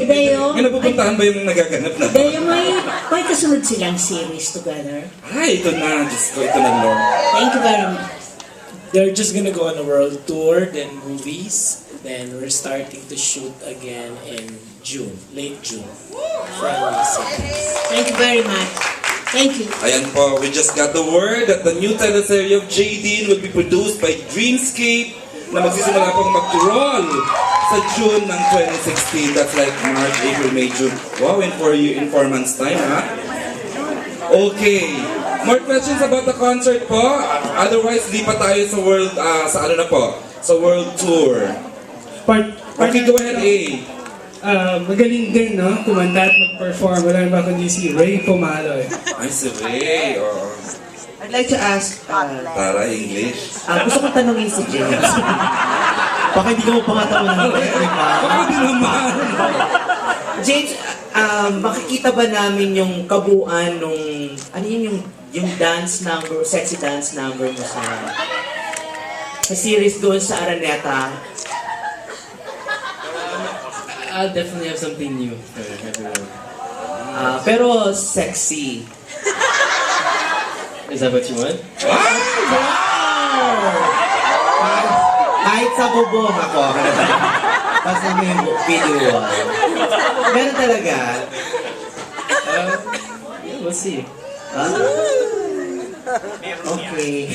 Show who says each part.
Speaker 1: Deo,
Speaker 2: May napupuntahan ba yung nagaganap na?
Speaker 1: Deo, may kasunod silang series together.
Speaker 2: Ay, ito na. Diyos ko, ito na, Lord.
Speaker 1: Thank you very much.
Speaker 3: They're just gonna go on a world tour, then movies, then we're starting to shoot again in June, late June, from the series.
Speaker 1: Thank you very much. Thank you.
Speaker 2: Ayan po, we just got the word that the new teleserye of Jadine will be produced by Dreamscape na magsisimula pong mag-roll sa June ng 2016. That's like March, April, May, June. Wow, in 4 months time, ha? Okay. More questions about the concert po? Otherwise, lipat tayo sa world, sa ano na po? Sa world tour. Okay, go ahead, A.
Speaker 4: Magaling din, no? Kumanta at mag-perform. Wala ba kundi si Ray Pomalo eh.
Speaker 2: Ay, si Ray. Oh.
Speaker 5: I'd like to ask,
Speaker 2: Tara, English.
Speaker 5: gusto kong tanungin si James. Baka hindi ko pangataon ng
Speaker 2: Baka di naman.
Speaker 5: James, makikita ba namin yung kabuuan nung, ano yun yung dance number, sexy dance number mo sa series doon sa Araneta?
Speaker 6: I'll definitely have something new for everyone.
Speaker 5: Pero sexy.
Speaker 6: Is that what you want?
Speaker 5: Kahit sa bubong ako. Tapos namin yung video. Meron talaga.
Speaker 6: Yeah, we'll see.
Speaker 5: Okay.